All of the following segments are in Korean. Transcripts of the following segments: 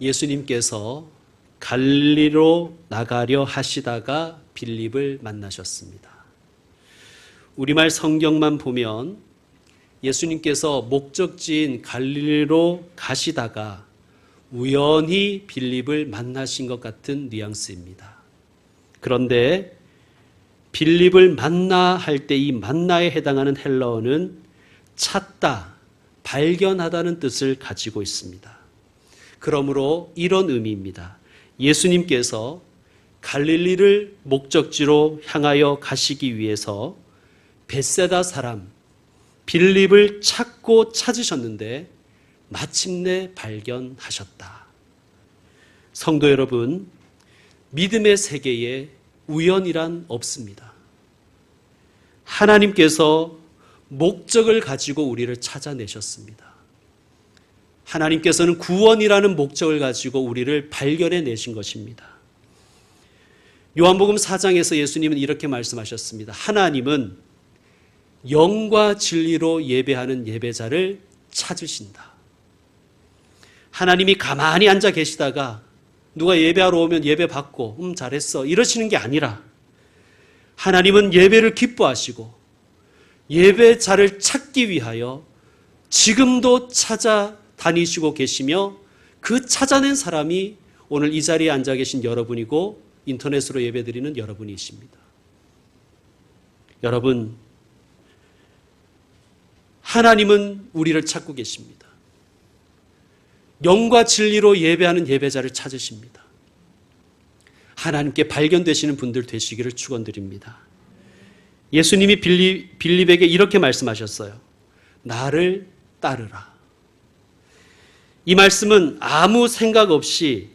예수님께서 갈릴리로 나가려 하시다가 빌립을 만나셨습니다. 우리말 성경만 보면 예수님께서 목적지인 갈릴리로 가시다가 우연히 빌립을 만나신 것 같은 뉘앙스입니다. 그런데 빌립을 만나 할 때 이 만나에 해당하는 헬라어는 찾다, 발견하다는 뜻을 가지고 있습니다. 그러므로 이런 의미입니다. 예수님께서 갈릴리를 목적지로 향하여 가시기 위해서 벳세다 사람 빌립을 찾고 찾으셨는데 마침내 발견하셨다. 성도 여러분, 믿음의 세계에 우연이란 없습니다. 하나님께서 목적을 가지고 우리를 찾아내셨습니다. 하나님께서는 구원이라는 목적을 가지고 우리를 발견해 내신 것입니다. 요한복음 4장에서 예수님은 이렇게 말씀하셨습니다. 하나님은 영과 진리로 예배하는 예배자를 찾으신다. 하나님이 가만히 앉아 계시다가 누가 예배하러 오면 예배 받고 잘했어 이러시는 게 아니라 하나님은 예배를 기뻐하시고 예배자를 찾기 위하여 지금도 찾아다니시고 계시며 그 찾아낸 사람이 오늘 이 자리에 앉아 계신 여러분이고 인터넷으로 예배드리는 여러분이십니다. 여러분, 하나님은 우리를 찾고 계십니다. 영과 진리로 예배하는 예배자를 찾으십니다. 하나님께 발견되시는 분들 되시기를 축원드립니다. 예수님이 빌립에게 이렇게 말씀하셨어요. 나를 따르라. 이 말씀은 아무 생각 없이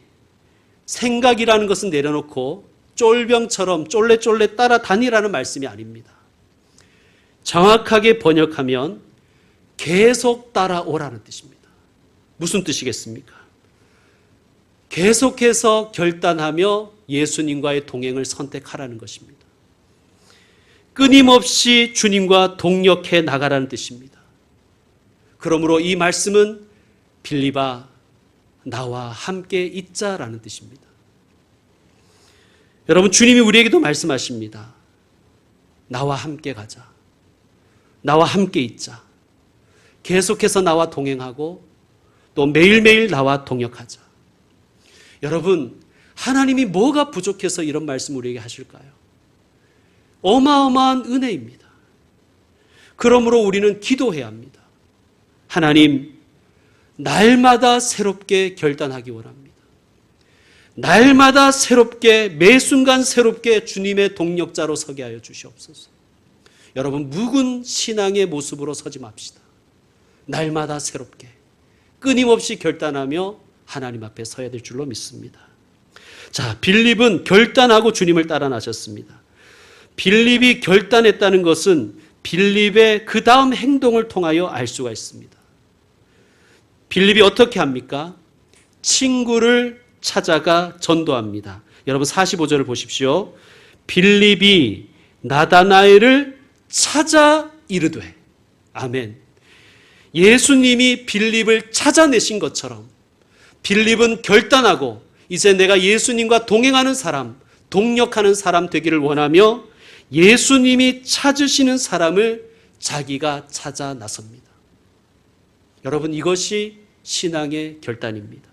생각이라는 것은 내려놓고 쫄병처럼 쫄래쫄래 따라다니라는 말씀이 아닙니다. 정확하게 번역하면 계속 따라오라는 뜻입니다. 무슨 뜻이겠습니까? 계속해서 결단하며 예수님과의 동행을 선택하라는 것입니다. 끊임없이 주님과 동역해 나가라는 뜻입니다. 그러므로 이 말씀은 빌립아 나와 함께 있자라는 뜻입니다. 여러분, 주님이 우리에게도 말씀하십니다. 나와 함께 가자. 나와 함께 있자. 계속해서 나와 동행하고 또 매일매일 나와 동역하자. 여러분, 하나님이 뭐가 부족해서 이런 말씀 우리에게 하실까요? 어마어마한 은혜입니다. 그러므로 우리는 기도해야 합니다. 하나님, 날마다 새롭게 결단하기 원합니다. 날마다 새롭게, 매 순간 새롭게 주님의 동력자로 서게 하여 주시옵소서. 여러분, 묵은 신앙의 모습으로 서지 맙시다. 날마다 새롭게 끊임없이 결단하며 하나님 앞에 서야 될 줄로 믿습니다. 자, 빌립은 결단하고 주님을 따라 나셨습니다. 빌립이 결단했다는 것은 빌립의 그 다음 행동을 통하여 알 수가 있습니다. 빌립이 어떻게 합니까? 친구를 찾아가 전도합니다. 여러분 45절을 보십시오. 빌립이 나다나엘을 찾아 이르되. 아멘. 예수님이 빌립을 찾아내신 것처럼 빌립은 결단하고 이제 내가 예수님과 동행하는 사람, 동역하는 사람 되기를 원하며 예수님이 찾으시는 사람을 자기가 찾아 나섭니다. 여러분, 이것이 신앙의 결단입니다.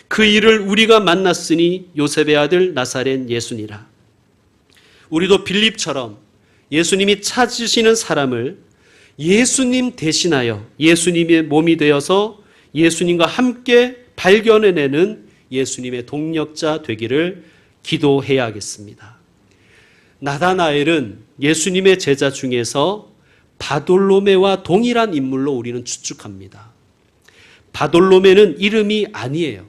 그 일을 우리가 만났으니 요셉의 아들 나사렛 예수니라. 우리도 빌립처럼 예수님이 찾으시는 사람을 예수님 대신하여 예수님의 몸이 되어서 예수님과 함께 발견해내는 예수님의 동력자 되기를 기도해야겠습니다. 나다나엘은 예수님의 제자 중에서 바돌로메와 동일한 인물로 우리는 추측합니다. 바돌로메는 이름이 아니에요.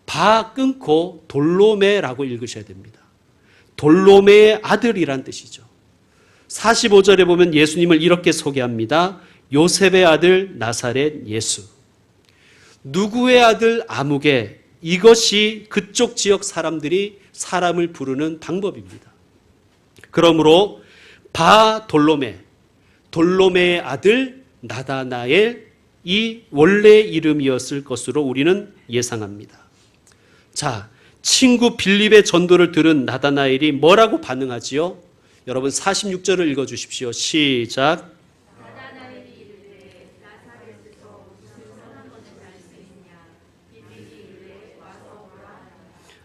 바 끊고 돌로메라고 읽으셔야 됩니다. 돌로메의 아들이란 뜻이죠. 45절에 보면 예수님을 이렇게 소개합니다. 요셉의 아들 나사렛 예수. 누구의 아들 아무개. 이것이 그쪽 지역 사람들이 사람을 부르는 방법입니다. 그러므로 바 돌로메, 돌로메의 아들 나다나엘 이 원래 이름이었을 것으로 우리는 예상합니다. 자, 친구 빌립의 전도를 들은 나다나엘이 뭐라고 반응하지요? 여러분 46절을 읽어주십시오. 시작.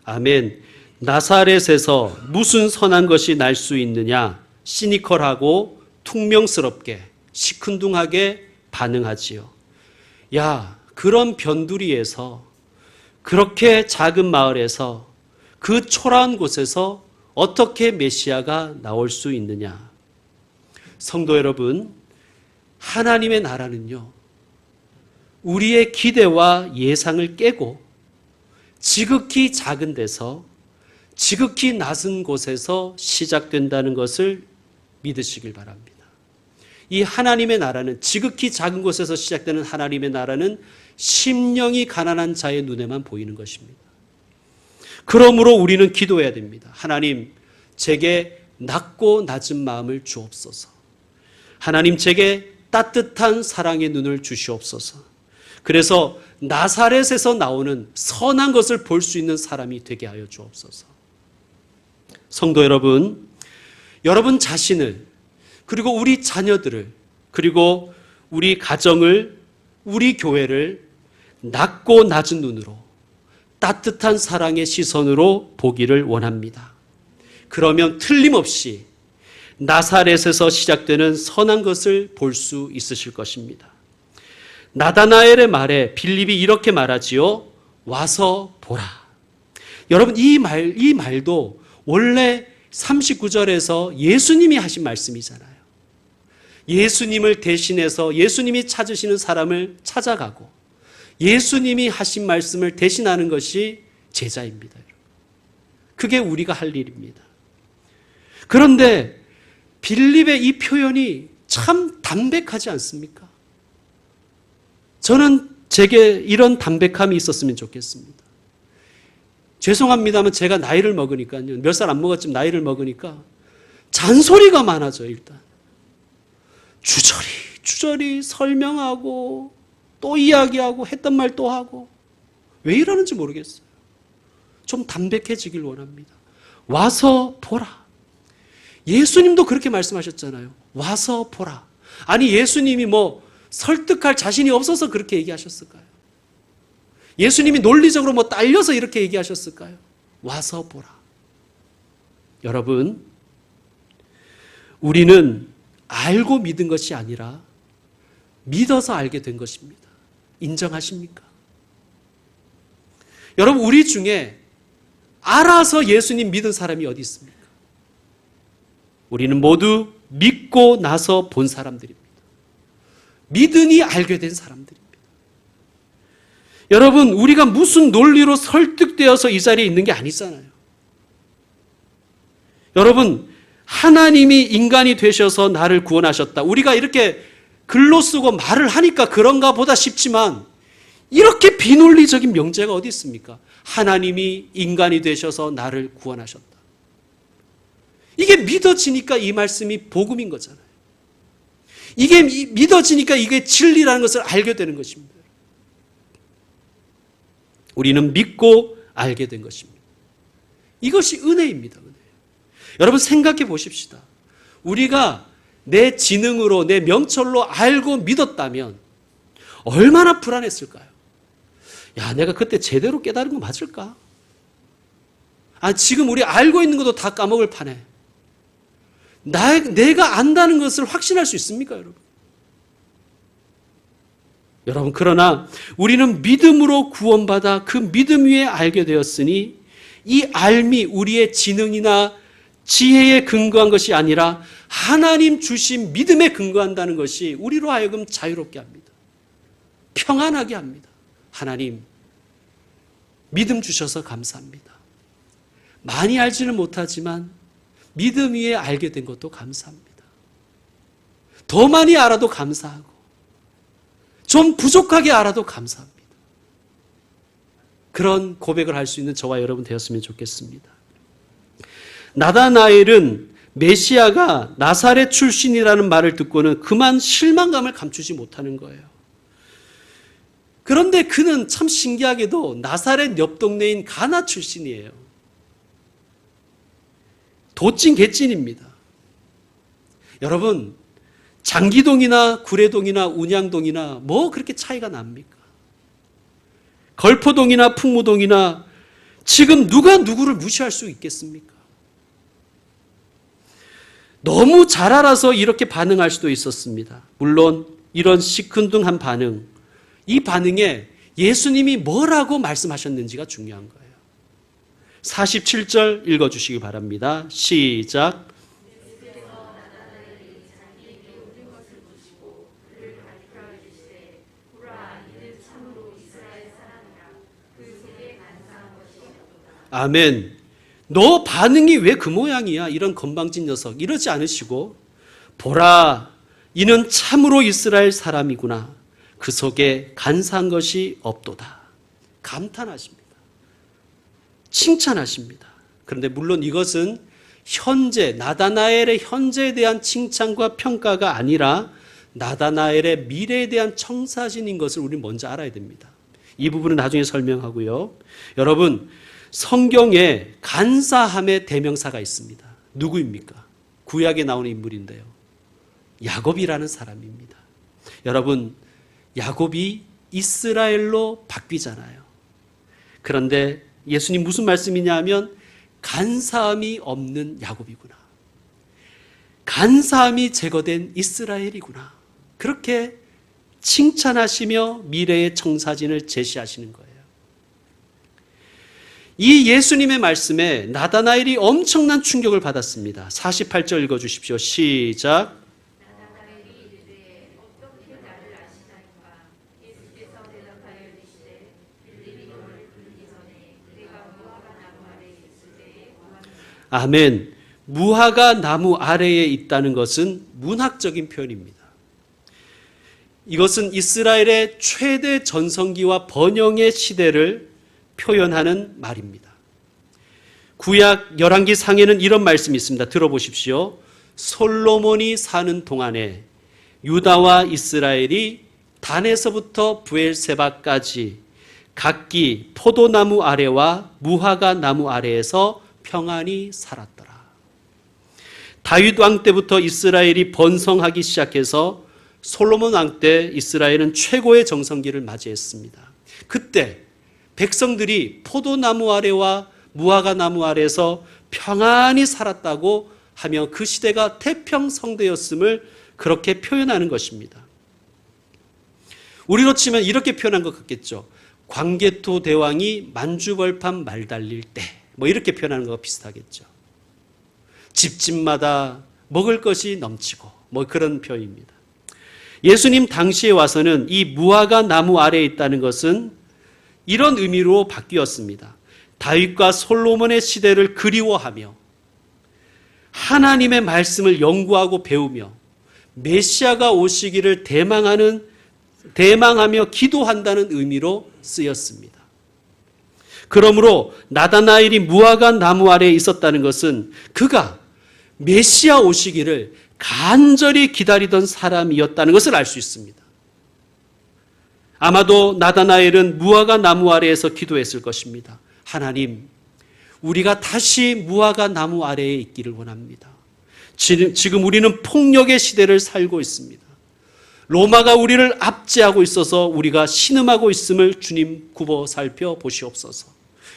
아멘. 나사렛에서 무슨 선한 것이 날 수 있느냐? 시니컬하고 퉁명스럽게 시큰둥하게 반응하지요. 야, 그런 변두리에서, 그렇게 작은 마을에서, 그 초라한 곳에서 어떻게 메시아가 나올 수 있느냐? 성도 여러분, 하나님의 나라는요, 우리의 기대와 예상을 깨고 지극히 작은 데서, 지극히 낮은 곳에서 시작된다는 것을 믿으시길 바랍니다. 이 하나님의 나라는, 지극히 작은 곳에서 시작되는 하나님의 나라는 심령이 가난한 자의 눈에만 보이는 것입니다. 그러므로 우리는 기도해야 됩니다. 하나님, 제게 낮고 낮은 마음을 주옵소서. 하나님, 제게 따뜻한 사랑의 눈을 주시옵소서. 그래서 나사렛에서 나오는 선한 것을 볼 수 있는 사람이 되게 하여 주옵소서. 성도 여러분, 여러분 자신을, 그리고 우리 자녀들을, 그리고 우리 가정을, 우리 교회를 낮고 낮은 눈으로, 따뜻한 사랑의 시선으로 보기를 원합니다. 그러면 틀림없이 나사렛에서 시작되는 선한 것을 볼 수 있으실 것입니다. 나다나엘의 말에 빌립이 이렇게 말하지요. 와서 보라. 여러분, 이 말도 원래 39절에서 예수님이 하신 말씀이잖아요. 예수님을 대신해서 예수님이 찾으시는 사람을 찾아가고 예수님이 하신 말씀을 대신하는 것이 제자입니다. 그게 우리가 할 일입니다. 그런데 빌립의 이 표현이 참 담백하지 않습니까? 저는 제게 이런 담백함이 있었으면 좋겠습니다. 죄송합니다만 제가 나이를 먹으니까요. 몇 살 안 먹었지만 나이를 먹으니까 잔소리가 많아져요. 일단 주저리 설명하고 또 이야기하고 했던 말 또 하고 왜 이러는지 모르겠어요. 좀 담백해지길 원합니다. 와서 보라. 예수님도 그렇게 말씀하셨잖아요. 와서 보라. 아니, 예수님이 뭐 설득할 자신이 없어서 그렇게 얘기하셨을까요? 예수님이 논리적으로 뭐 딸려서 이렇게 얘기하셨을까요? 와서 보라. 여러분, 우리는 알고 믿은 것이 아니라 믿어서 알게 된 것입니다. 인정하십니까? 여러분, 우리 중에 알아서 예수님 믿은 사람이 어디 있습니까? 우리는 모두 믿고 나서 본 사람들입니다. 믿으니 알게 된 사람들입니다. 여러분, 우리가 무슨 논리로 설득되어서 이 자리에 있는 게 아니잖아요. 여러분, 하나님이 인간이 되셔서 나를 구원하셨다. 우리가 이렇게 글로 쓰고 말을 하니까 그런가 보다 싶지만 이렇게 비논리적인 명제가 어디 있습니까? 하나님이 인간이 되셔서 나를 구원하셨다. 이게 믿어지니까 이 말씀이 복음인 거잖아요. 이게 믿어지니까 이게 진리라는 것을 알게 되는 것입니다. 우리는 믿고 알게 된 것입니다. 이것이 은혜입니다. 은혜. 여러분, 생각해 보십시다. 우리가 내 지능으로, 내 명철로 알고 믿었다면 얼마나 불안했을까요? 야, 내가 그때 제대로 깨달은 거 맞을까? 아, 지금 우리 알고 있는 것도 다 까먹을 판에 내가 안다는 것을 확신할 수 있습니까, 여러분? 여러분, 그러나 우리는 믿음으로 구원받아 그 믿음 위에 알게 되었으니 이 알미 우리의 지능이나 지혜에 근거한 것이 아니라 하나님 주신 믿음에 근거한다는 것이 우리로 하여금 자유롭게 합니다. 평안하게 합니다. 하나님, 믿음 주셔서 감사합니다. 많이 알지는 못하지만 믿음 위에 알게 된 것도 감사합니다. 더 많이 알아도 감사하고 좀 부족하게 알아도 감사합니다. 그런 고백을 할 수 있는 저와 여러분 되었으면 좋겠습니다. 나다나엘은 메시아가 나사렛 출신이라는 말을 듣고는 그만 실망감을 감추지 못하는 거예요. 그런데 그는 참 신기하게도 나사렛 옆 동네인 가나 출신이에요. 도찐 개찐입니다. 여러분, 장기동이나 구례동이나 운양동이나 뭐 그렇게 차이가 납니까? 걸포동이나 풍무동이나 지금 누가 누구를 무시할 수 있겠습니까? 너무 잘 알아서 이렇게 반응할 수도 있었습니다. 물론 이런 시큰둥한 반응, 이 반응에 예수님이 뭐라고 말씀하셨는지가 중요한 거예요. 47절 읽어주시기 바랍니다. 시작. 아멘. 너 반응이 왜 그 모양이야? 이런 건방진 녀석. 이러지 않으시고, 보라, 이는 참으로 이스라엘 사람이구나. 그 속에 간사한 것이 없도다. 감탄하십니다. 칭찬하십니다. 그런데 물론 이것은 현재, 나다나엘의 현재에 대한 칭찬과 평가가 아니라 나다나엘의 미래에 대한 청사진인 것을 우리 먼저 알아야 됩니다. 이 부분은 나중에 설명하고요. 여러분, 성경에 간사함의 대명사가 있습니다. 누구입니까? 구약에 나오는 인물인데요. 야곱이라는 사람입니다. 여러분, 야곱이 이스라엘로 바뀌잖아요. 그런데 예수님 무슨 말씀이냐 하면 간사함이 없는 야곱이구나. 간사함이 제거된 이스라엘이구나. 그렇게 칭찬하시며 미래의 청사진을 제시하시는 거예요. 이 예수님의 말씀에 나다나엘이 엄청난 충격을 받았습니다. 48절 읽어주십시오. 시작. 나다나엘이 이르되 어떻게 나를 아시나이까? 예수께서 대답하여 이르시되 빌립이 너를 부르기 전에 내가 무화과 나무 아래에 있을 때에 아멘. 무화과 나무 아래에 있다는 것은 문학적인 표현입니다. 이것은 이스라엘의 최대 전성기와 번영의 시대를 표현하는 말입니다. 구약 열왕기 상에는 이런 말씀이 있습니다. 들어보십시오. 솔로몬이 사는 동안에 유다와 이스라엘이 단에서부터 브엘세바까지 각기 포도나무 아래와 무화과 나무 아래에서 평안히 살았더라. 다윗 왕 때부터 이스라엘이 번성하기 시작해서 솔로몬 왕 때 이스라엘은 최고의 정성기를 맞이했습니다. 그때 백성들이 포도나무 아래와 무화과 나무 아래에서 평안히 살았다고 하며 그 시대가 태평성대였음을 그렇게 표현하는 것입니다. 우리로 치면 이렇게 표현한 것 같겠죠. 광개토 대왕이 만주벌판 말 달릴 때, 뭐 이렇게 표현하는 것과 비슷하겠죠. 집집마다 먹을 것이 넘치고 뭐 그런 표현입니다. 예수님 당시에 와서는 이 무화과 나무 아래에 있다는 것은 이런 의미로 바뀌었습니다. 다윗과 솔로몬의 시대를 그리워하며 하나님의 말씀을 연구하고 배우며 메시아가 오시기를 대망하며 기도한다는 의미로 쓰였습니다. 그러므로 나다나엘이 무화과 나무 아래에 있었다는 것은 그가 메시아 오시기를 간절히 기다리던 사람이었다는 것을 알 수 있습니다. 아마도 나다나엘은 무화과 나무 아래에서 기도했을 것입니다. 하나님, 우리가 다시 무화과 나무 아래에 있기를 원합니다. 지금 우리는 폭력의 시대를 살고 있습니다. 로마가 우리를 압제하고 있어서 우리가 신음하고 있음을 주님 굽어 살펴보시옵소서.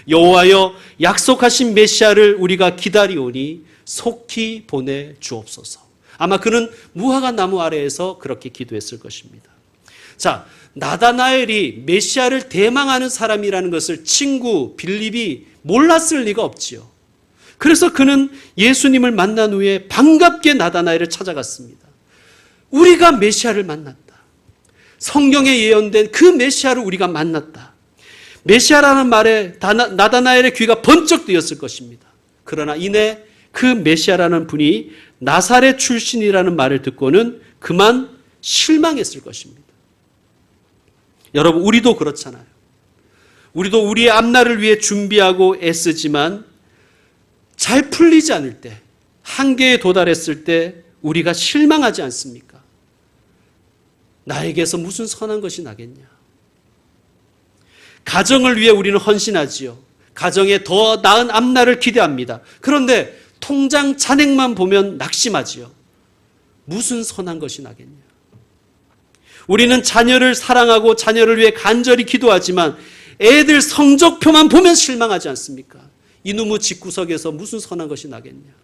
여호와여, 약속하신 메시아를 우리가 기다리오니 속히 보내주옵소서. 아마 그는 무화과 나무 아래에서 그렇게 기도했을 것입니다. 자, 나다나엘이 메시아를 대망하는 사람이라는 것을 친구 빌립이 몰랐을 리가 없지요. 그래서 그는 예수님을 만난 후에 반갑게 나다나엘을 찾아갔습니다. 우리가 메시아를 만났다. 성경에 예언된 그 메시아를 우리가 만났다. 메시아라는 말에 나다나엘의 귀가 번쩍 뜨였을 것입니다. 그러나 이내 그 메시아라는 분이 나사렛 출신이라는 말을 듣고는 그만 실망했을 것입니다. 여러분, 우리도 그렇잖아요. 우리도 우리의 앞날을 위해 준비하고 애쓰지만 잘 풀리지 않을 때, 한계에 도달했을 때 우리가 실망하지 않습니까? 나에게서 무슨 선한 것이 나겠냐? 가정을 위해 우리는 헌신하지요. 가정에 더 나은 앞날을 기대합니다. 그런데 통장 잔액만 보면 낙심하지요. 무슨 선한 것이 나겠냐. 우리는 자녀를 사랑하고 자녀를 위해 간절히 기도하지만 애들 성적표만 보면 실망하지 않습니까? 이놈의 집구석에서 무슨 선한 것이 나겠냐.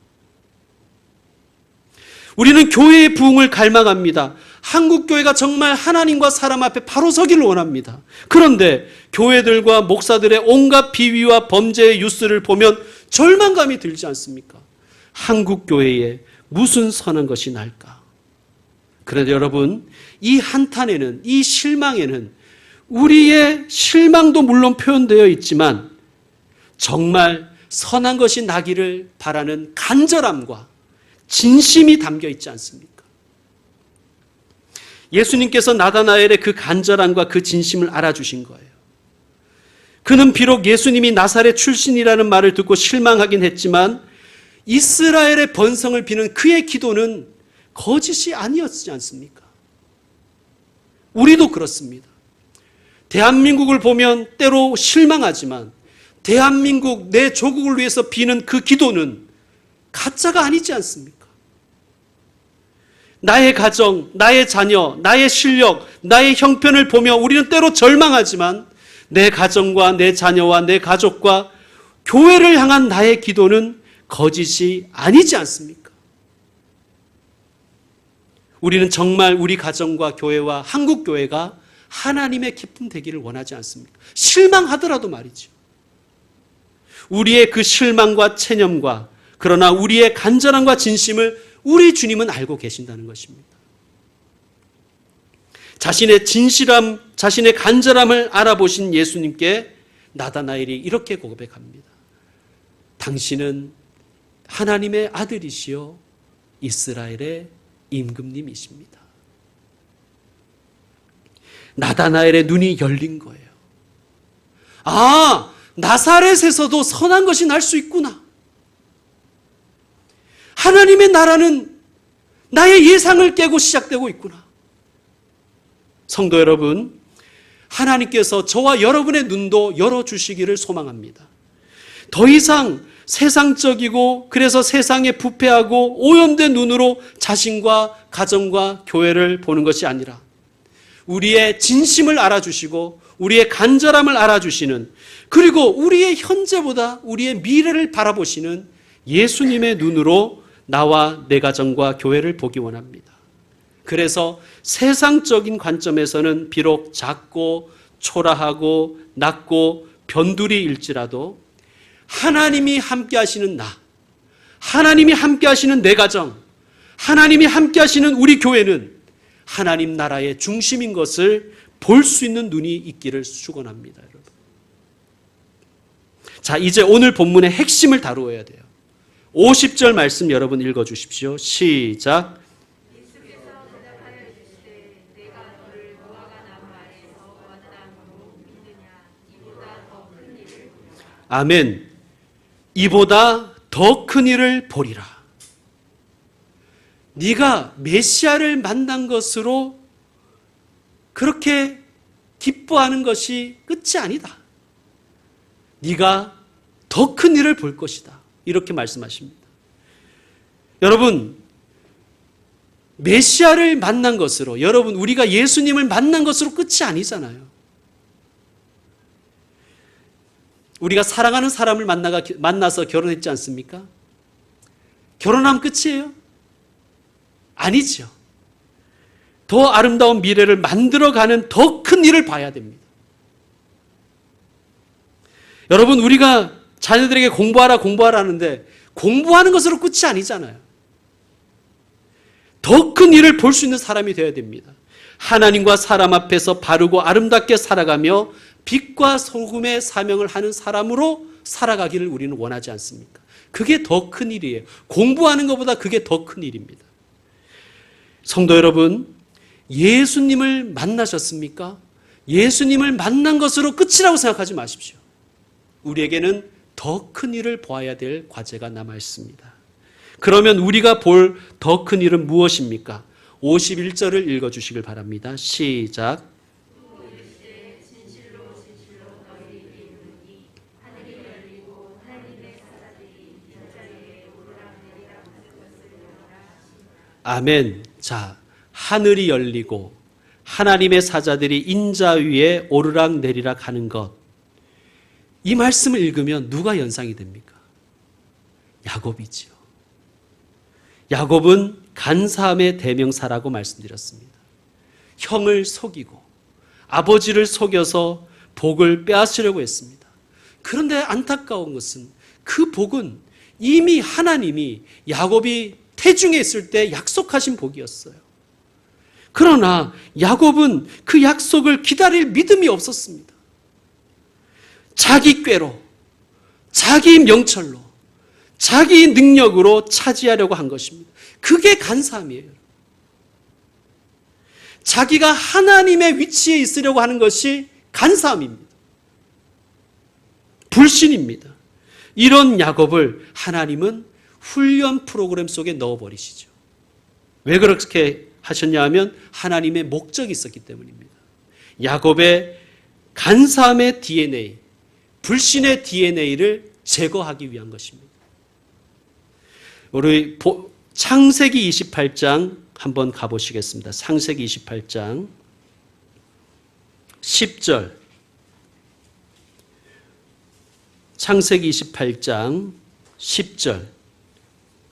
우리는 교회의 부흥을 갈망합니다. 한국교회가 정말 하나님과 사람 앞에 바로 서기를 원합니다. 그런데 교회들과 목사들의 온갖 비위와 범죄의 뉴스를 보면 절망감이 들지 않습니까? 한국교회에 무슨 선한 것이 날까? 그런데 여러분, 이 한탄에는, 이 실망에는 우리의 실망도 물론 표현되어 있지만 정말 선한 것이 나기를 바라는 간절함과 진심이 담겨 있지 않습니까? 예수님께서 나다나엘의 그 간절함과 그 진심을 알아주신 거예요. 그는 비록 예수님이 나사렛 출신이라는 말을 듣고 실망하긴 했지만 이스라엘의 번성을 비는 그의 기도는 거짓이 아니었지 않습니까? 우리도 그렇습니다. 대한민국을 보면 때로 실망하지만 대한민국 내 조국을 위해서 비는 그 기도는 가짜가 아니지 않습니까? 나의 가정, 나의 자녀, 나의 실력, 나의 형편을 보며 우리는 때로 절망하지만 내 가정과 내 자녀와 내 가족과 교회를 향한 나의 기도는 거짓이 아니지 않습니까? 우리는 정말 우리 가정과 교회와 한국교회가 하나님의 기쁨 되기를 원하지 않습니까? 실망하더라도 말이죠. 우리의 그 실망과 체념과 그러나 우리의 간절함과 진심을 우리 주님은 알고 계신다는 것입니다. 자신의 진실함, 자신의 간절함을 알아보신 예수님께 나다나엘이 이렇게 고백합니다. 당신은 하나님의 아들이시요 이스라엘의 임금님이십니다. 나다나엘의 눈이 열린 거예요. 아, 나사렛에서도 선한 것이 날 수 있구나. 하나님의 나라는 나의 예상을 깨고 시작되고 있구나. 성도 여러분, 하나님께서 저와 여러분의 눈도 열어주시기를 소망합니다. 더 이상 세상적이고 그래서 세상에 부패하고 오염된 눈으로 자신과 가정과 교회를 보는 것이 아니라 우리의 진심을 알아주시고 우리의 간절함을 알아주시는, 그리고 우리의 현재보다 우리의 미래를 바라보시는 예수님의 눈으로 나와 내 가정과 교회를 보기 원합니다. 그래서 세상적인 관점에서는 비록 작고 초라하고 낮고 변두리일지라도 하나님이 함께 하시는 나, 하나님이 함께 하시는 내 가정, 하나님이 함께 하시는 우리 교회는 하나님 나라의 중심인 것을 볼 수 있는 눈이 있기를 축원합니다, 여러분. 자, 이제 오늘 본문의 핵심을 다루어야 돼요. 50절 말씀 여러분 읽어주십시오. 시작. 아멘. 이보다 더 큰 일을 보리라. 네가 메시아를 만난 것으로 그렇게 기뻐하는 것이 끝이 아니다. 네가 더 큰 일을 볼 것이다. 이렇게 말씀하십니다. 여러분, 메시아를 만난 것으로, 여러분 우리가 예수님을 만난 것으로 끝이 아니잖아요. 우리가 사랑하는 사람을 만나서 결혼했지 않습니까? 결혼하면 끝이에요? 아니죠. 더 아름다운 미래를 만들어가는 더 큰 일을 봐야 됩니다. 여러분, 우리가 자녀들에게 공부하라 하는데 공부하는 것으로 끝이 아니잖아요. 더 큰 일을 볼 수 있는 사람이 되어야 됩니다. 하나님과 사람 앞에서 바르고 아름답게 살아가며 빛과 소금의 사명을 하는 사람으로 살아가기를 우리는 원하지 않습니까? 그게 더 큰 일이에요. 공부하는 것보다 그게 더 큰 일입니다. 성도 여러분, 예수님을 만나셨습니까? 예수님을 만난 것으로 끝이라고 생각하지 마십시오. 우리에게는 더 큰 일을 보아야 될 과제가 남아 있습니다. 그러면 우리가 볼 더 큰 일은 무엇입니까? 51절을 읽어주시길 바랍니다. 시작. 아멘. 자, 하늘이 열리고 하나님의 사자들이 인자 위에 오르락 내리락 하는 것. 이 말씀을 읽으면 누가 연상이 됩니까? 야곱이지요. 야곱은 간사함의 대명사라고 말씀드렸습니다. 형을 속이고 아버지를 속여서 복을 빼앗으려고 했습니다. 그런데 안타까운 것은 그 복은 이미 하나님이 야곱이 태중에 있을 때 약속하신 복이었어요. 그러나 야곱은 그 약속을 기다릴 믿음이 없었습니다. 자기 꾀로, 자기 명철로, 자기 능력으로 차지하려고 한 것입니다. 그게 간사함이에요. 자기가 하나님의 위치에 있으려고 하는 것이 간사함입니다. 불신입니다. 이런 야곱을 하나님은 훈련 프로그램 속에 넣어버리시죠. 왜 그렇게 하셨냐 하면 하나님의 목적이 있었기 때문입니다. 야곱의 간사함의 DNA, 불신의 DNA를 제거하기 위한 것입니다. 우리 창세기 28장 한번 가보시겠습니다. 창세기 28장 10절. 창세기 28장 10절.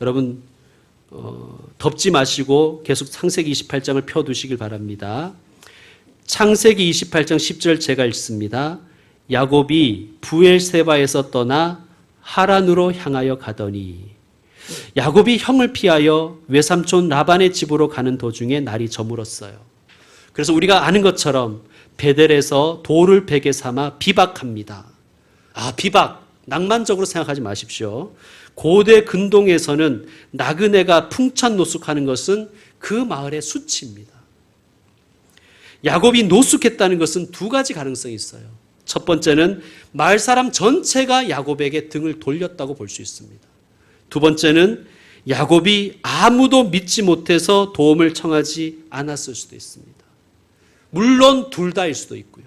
여러분 덮지 마시고 계속 창세기 28장을 펴두시길 바랍니다. 창세기 28장 10절 제가 읽습니다. 야곱이 부엘세바에서 떠나 하란으로 향하여 가더니 야곱이 형을 피하여 외삼촌 라반의 집으로 가는 도중에 날이 저물었어요. 그래서 우리가 아는 것처럼 베델에서 돌을 베개 삼아 비박합니다. 비박, 낭만적으로 생각하지 마십시오. 고대 근동에서는 나그네가 풍찬 노숙하는 것은 그 마을의 수치입니다. 야곱이 노숙했다는 것은 두 가지 가능성이 있어요. 첫 번째는 마을 사람 전체가 야곱에게 등을 돌렸다고 볼 수 있습니다. 두 번째는 야곱이 아무도 믿지 못해서 도움을 청하지 않았을 수도 있습니다. 물론 둘 다일 수도 있고요.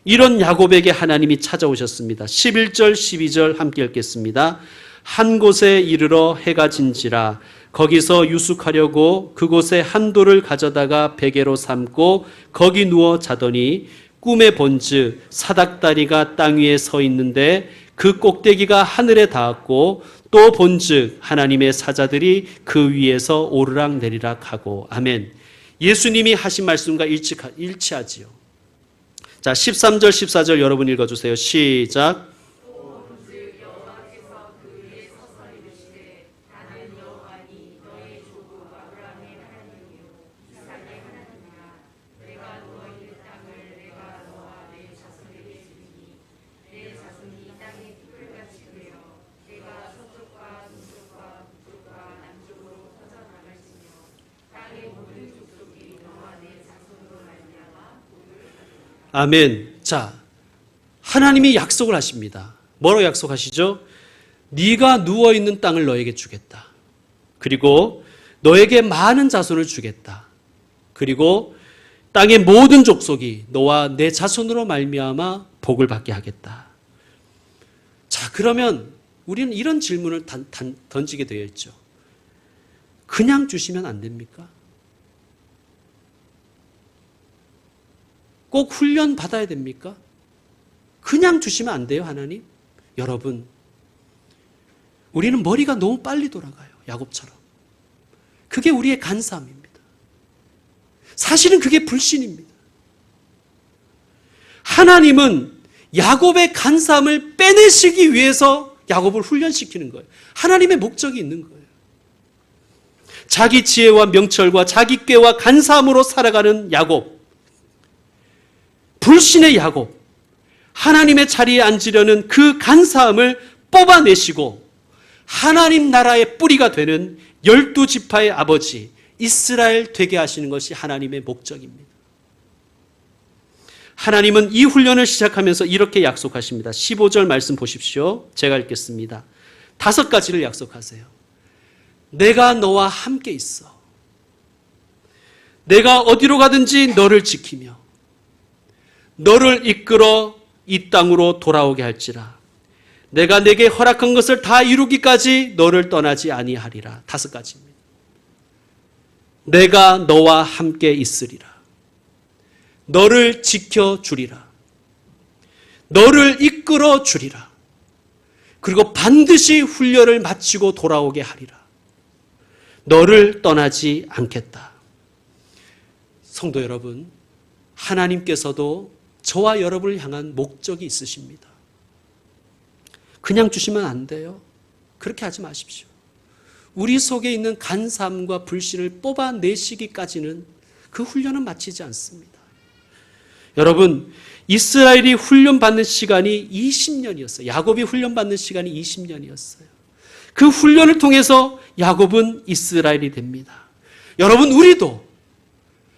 이런 야곱에게 하나님이 찾아오셨습니다. 11절 12절 함께 읽겠습니다. 한 곳에 이르러 해가 진지라 거기서 유숙하려고 그곳에 한 돌을 가져다가 베개로 삼고 거기 누워 자더니 꿈에 본즉 사닥다리가 땅 위에 서 있는데 그 꼭대기가 하늘에 닿았고 또 본즉 하나님의 사자들이 그 위에서 오르락 내리락 하고. 아멘. 예수님이 하신 말씀과 일치하지요. 자, 13절 14절 여러분 읽어주세요. 시작. 아멘. 자, 하나님이 약속을 하십니다. 뭐로 약속하시죠? 네가 누워있는 땅을 너에게 주겠다. 그리고 너에게 많은 자손을 주겠다. 그리고 땅의 모든 족속이 너와 내 자손으로 말미암아 복을 받게 하겠다. 자, 그러면 우리는 이런 질문을 던지게 되어 있죠. 그냥 주시면 안 됩니까? 꼭 훈련 받아야 됩니까? 그냥 주시면 안 돼요, 하나님? 여러분, 우리는 머리가 너무 빨리 돌아가요, 야곱처럼. 그게 우리의 간사함입니다. 사실은 그게 불신입니다. 하나님은 야곱의 간사함을 빼내시기 위해서 야곱을 훈련시키는 거예요. 하나님의 목적이 있는 거예요. 자기 지혜와 명철과 자기 꾀와 간사함으로 살아가는 야곱, 불신의 야곱, 하나님의 자리에 앉으려는 그 간사함을 뽑아내시고 하나님 나라의 뿌리가 되는 12지파의 아버지 이스라엘 되게 하시는 것이 하나님의 목적입니다. 하나님은 이 훈련을 시작하면서 이렇게 약속하십니다. 15절 말씀 보십시오. 제가 읽겠습니다. 5가지를 약속하세요. 내가 너와 함께 있어. 내가 어디로 가든지 너를 지키며 너를 이끌어 이 땅으로 돌아오게 할지라. 내가 내게 허락한 것을 다 이루기까지 너를 떠나지 아니하리라. 5가지입니다. 내가 너와 함께 있으리라. 너를 지켜주리라. 너를 이끌어 주리라. 그리고 반드시 훈련을 마치고 돌아오게 하리라. 너를 떠나지 않겠다. 성도 여러분, 하나님께서도 저와 여러분을 향한 목적이 있으십니다. 그냥 주시면 안 돼요. 그렇게 하지 마십시오. 우리 속에 있는 간사함과 불신을 뽑아내시기까지는 그 훈련은 마치지 않습니다. 여러분, 이스라엘이 훈련받는 시간이 20년이었어요. 야곱이 훈련받는 시간이 20년이었어요. 그 훈련을 통해서 야곱은 이스라엘이 됩니다. 여러분, 우리도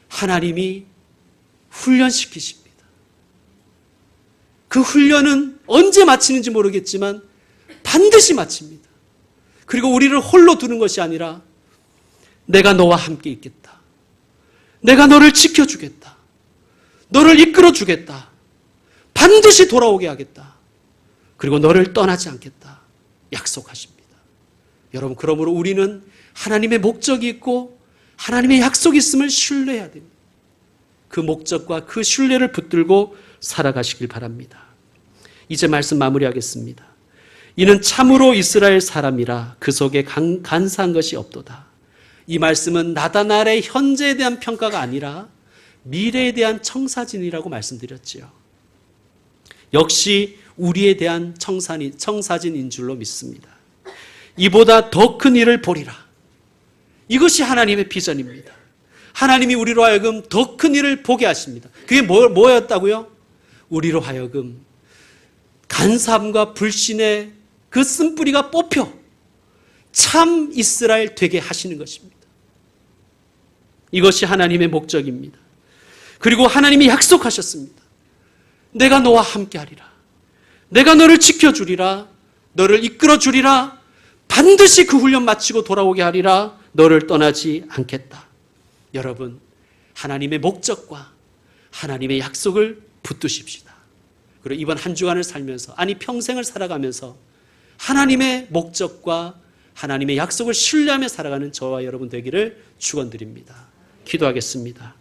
하나님이 훈련시키십니다. 그 훈련은 언제 마치는지 모르겠지만 반드시 마칩니다. 그리고 우리를 홀로 두는 것이 아니라 내가 너와 함께 있겠다. 내가 너를 지켜주겠다. 너를 이끌어주겠다. 반드시 돌아오게 하겠다. 그리고 너를 떠나지 않겠다. 약속하십니다. 여러분, 그러므로 우리는 하나님의 목적이 있고 하나님의 약속이 있음을 신뢰해야 됩니다. 그 목적과 그 신뢰를 붙들고 살아가시길 바랍니다. 이제 말씀 마무리하겠습니다. 이는 참으로 이스라엘 사람이라 그 속에 간사한 것이 없도다. 이 말씀은 나다날의 현재에 대한 평가가 아니라 미래에 대한 청사진이라고 말씀드렸지요. 역시 우리에 대한 청사진인 줄로 믿습니다. 이보다 더 큰 일을 보리라. 이것이 하나님의 비전입니다. 하나님이 우리로 하여금 더 큰 일을 보게 하십니다. 그게 뭐였다고요? 우리로 하여금 간사함과 불신의 그 쓴뿌리가 뽑혀 참 이스라엘 되게 하시는 것입니다. 이것이 하나님의 목적입니다. 그리고 하나님이 약속하셨습니다. 내가 너와 함께하리라. 내가 너를 지켜주리라. 너를 이끌어주리라. 반드시 그 훈련 마치고 돌아오게 하리라. 너를 떠나지 않겠다. 여러분, 하나님의 목적과 하나님의 약속을 붙드십시다. 그리고 이번 한 주간을 살면서, 아니 평생을 살아가면서 하나님의 목적과 하나님의 약속을 신뢰하며 살아가는 저와 여러분 되기를 축원드립니다. 기도하겠습니다.